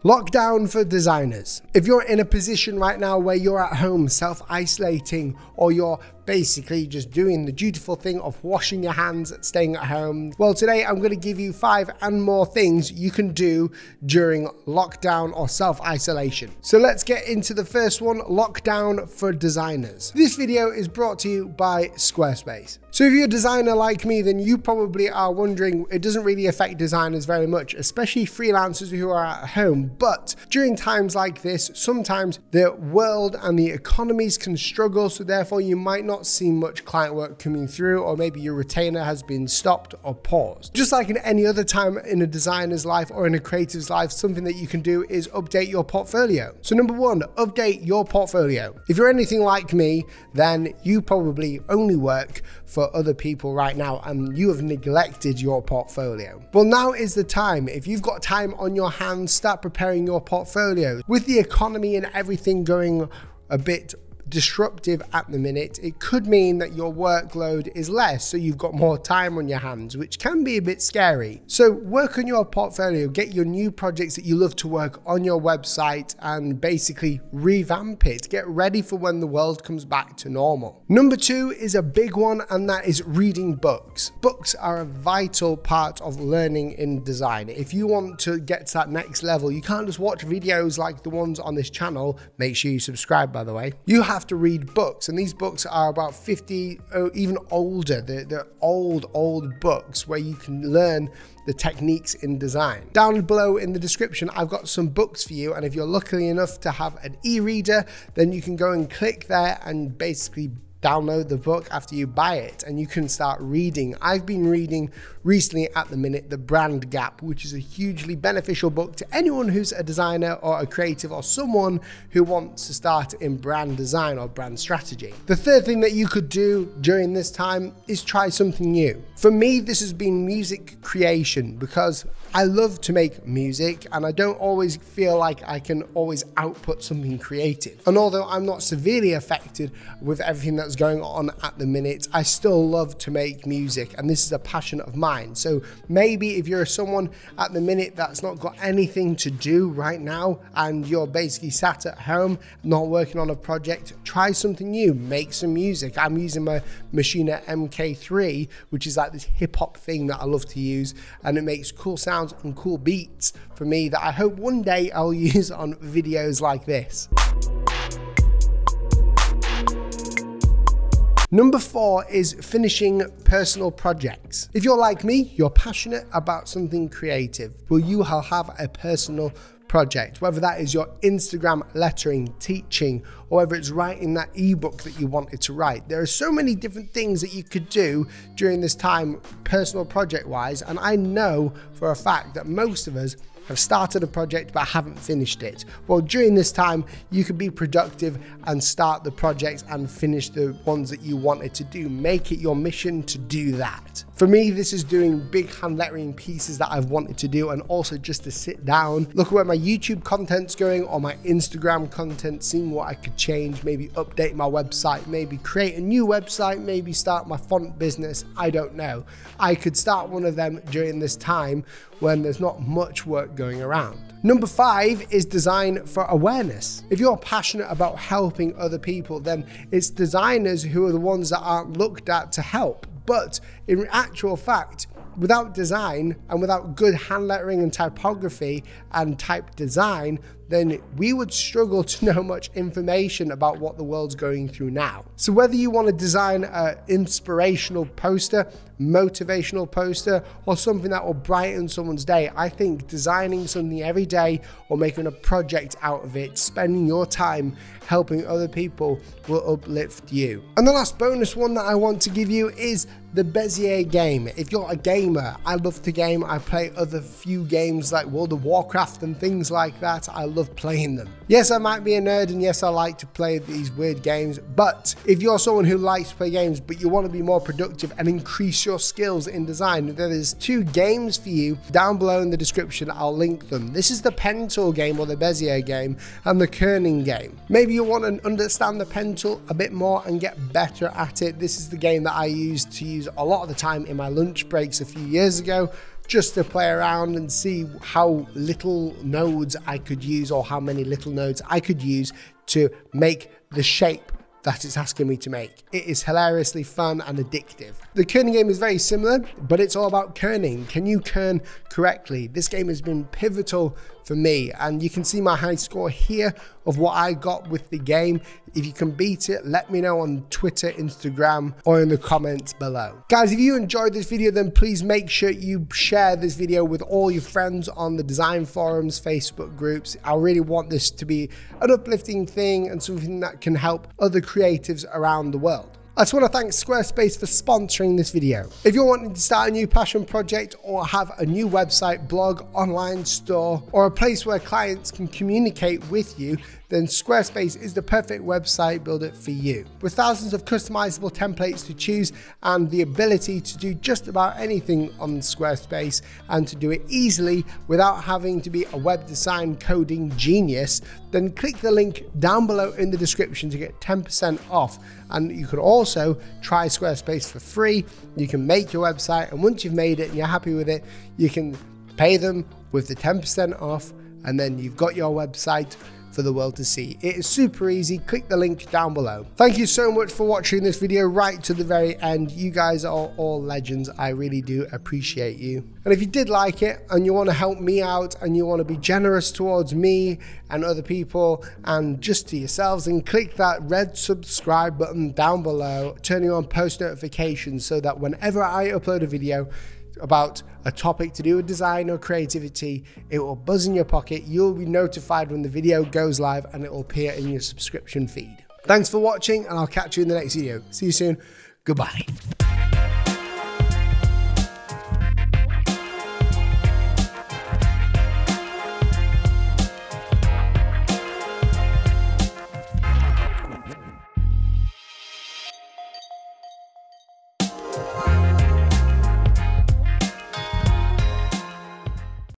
Lockdown for designers. If you're in a position right now where you're at home self-isolating, or you're basically just doing the dutiful thing of washing your hands, staying at home, well, today I'm going to give you 5 and more things you can do during lockdown or self-isolation. So let's get into the first one, lockdown for designers. This video is brought to you by Squarespace. So if you're a designer like me, then you probably are wondering, it doesn't really affect designers very much, especially freelancers who are at home. But during times like this, sometimes the world and the economies can struggle, so therefore you might not see much client work coming through, or maybe your retainer has been stopped or paused. Just like in any other time in a designer's life or in a creative's life, something that you can do is update your portfolio. So number 1, update your portfolio. If you're anything like me, then you probably only work for other people right now and you have neglected your portfolio. Well, now is the time. If you've got time on your hands, start preparing your portfolio. With the economy and everything going a bit disruptive at the minute, it could mean that your workload is less, so you've got more time on your hands, which can be a bit scary. So work on your portfolio, get your new projects that you love to work on your website and basically revamp it. Get ready for when the world comes back to normal. Number 2 is a big one, and that is reading books. Books are a vital part of learning in design. If you want to get to that next level, you can't just watch videos like the ones on this channel. Make sure you subscribe, by the way. You have to read books, and these books are about 50 or even older. They're old books where you can learn the techniques in design. Down below in the description, I've got some books for you, and if you're lucky enough to have an e-reader, then you can go and click there and basically download the book after you buy it, and you can start reading. I've been reading recently at the minute The Brand Gap, which is a hugely beneficial book to anyone who's a designer or a creative or someone who wants to start in brand design or brand strategy. The third thing that you could do during this time is try something new. For me, this has been music creation, because I love to make music and I don't always feel like I can always output something creative. And although I'm not severely affected with everything that's going on at the minute, I still love to make music, and this is a passion of mine. So maybe if you're someone at the minute that's not got anything to do right now and you're basically sat at home not working on a project, try something new, make some music. I'm using my Machina MK3, which is like this hip-hop thing that I love to use, and it makes cool sounds and cool beats for me that I hope one day I'll use on videos like this. Number 4 is finishing personal projects. If you're like me, you're passionate about something creative, well, you will have a personal project, whether that is your Instagram lettering, teaching, or whether it's writing that ebook that you wanted to write. There are so many different things that you could do during this time, personal project wise, and I know for a fact that most of us have started a project but haven't finished it. Well, during this time, you can be productive and start the projects and finish the ones that you wanted to do. Make it your mission to do that. For me, this is doing big hand lettering pieces that I've wanted to do, and also just to sit down, look at where my YouTube content's going or my Instagram content, seeing what I could change, maybe update my website, maybe create a new website, maybe start my font business. I don't know. I could start one of them during this time when there's not much work going around. Number 5 is design for awareness. If you're passionate about helping other people, then it's designers who are the ones that aren't looked at to help. But in actual fact, without design and without good hand lettering and typography and type design, then we would struggle to know much information about what the world's going through now. So whether you want to design an inspirational poster, motivational poster, or something that will brighten someone's day, I think designing something every day or making a project out of it, spending your time helping other people, will uplift you. And the last bonus one that I want to give you is the Bezier game. If you're a gamer, I love to game. I play other few games like World of Warcraft and things like that. I love playing them. Yes, I might be a nerd, and yes, I like to play these weird games, but if you're someone who likes to play games but you want to be more productive and increase your skills in design, there's 2 games for you down below in the description. I'll link them. This is the pen tool game, or the Bezier game, and the kerning game. Maybe you want to understand the pen tool a bit more and get better at it. This is the game that I used to use a lot of the time in my lunch breaks a few years ago. just to play around and see how little nodes I could use, or how many little nodes I could use to make the shape that it's asking me to make. It is hilariously fun and addictive. The kerning game is very similar, but it's all about kerning. Can you kern correctly? This game has been pivotal for me, and you can see my high score here of what I got with the game. If you can beat it, let me know on Twitter, Instagram, or in the comments below. Guys, if you enjoyed this video, then please make sure you share this video with all your friends on the design forums, Facebook groups. I really want this to be an uplifting thing and something that can help other creatives around the world. I just want to thank Squarespace for sponsoring this video. If you're wanting to start a new passion project or have a new website, blog, online store, or a place where clients can communicate with you, then Squarespace is the perfect website builder for you. With thousands of customizable templates to choose and the ability to do just about anything on Squarespace and to do it easily without having to be a web design coding genius, then click the link down below in the description to get 10% off. And you can also try Squarespace for free. You can make your website, and once you've made it and you're happy with it, you can pay them with the 10% off, and then you've got your website for the world to see. It is super easy. Click the link down below. Thank you so much for watching this video right to the very end. You guys are all legends. I really do appreciate you. And if you did like it and you want to help me out and you want to be generous towards me and other people and just to yourselves, then click that red subscribe button down below, turning on post notifications so that whenever I upload a video about a topic to do with design or creativity, it will buzz in your pocket. You'll be notified when the video goes live and it will appear in your subscription feed. Thanks for watching, and I'll catch you in the next video. See you soon. Goodbye.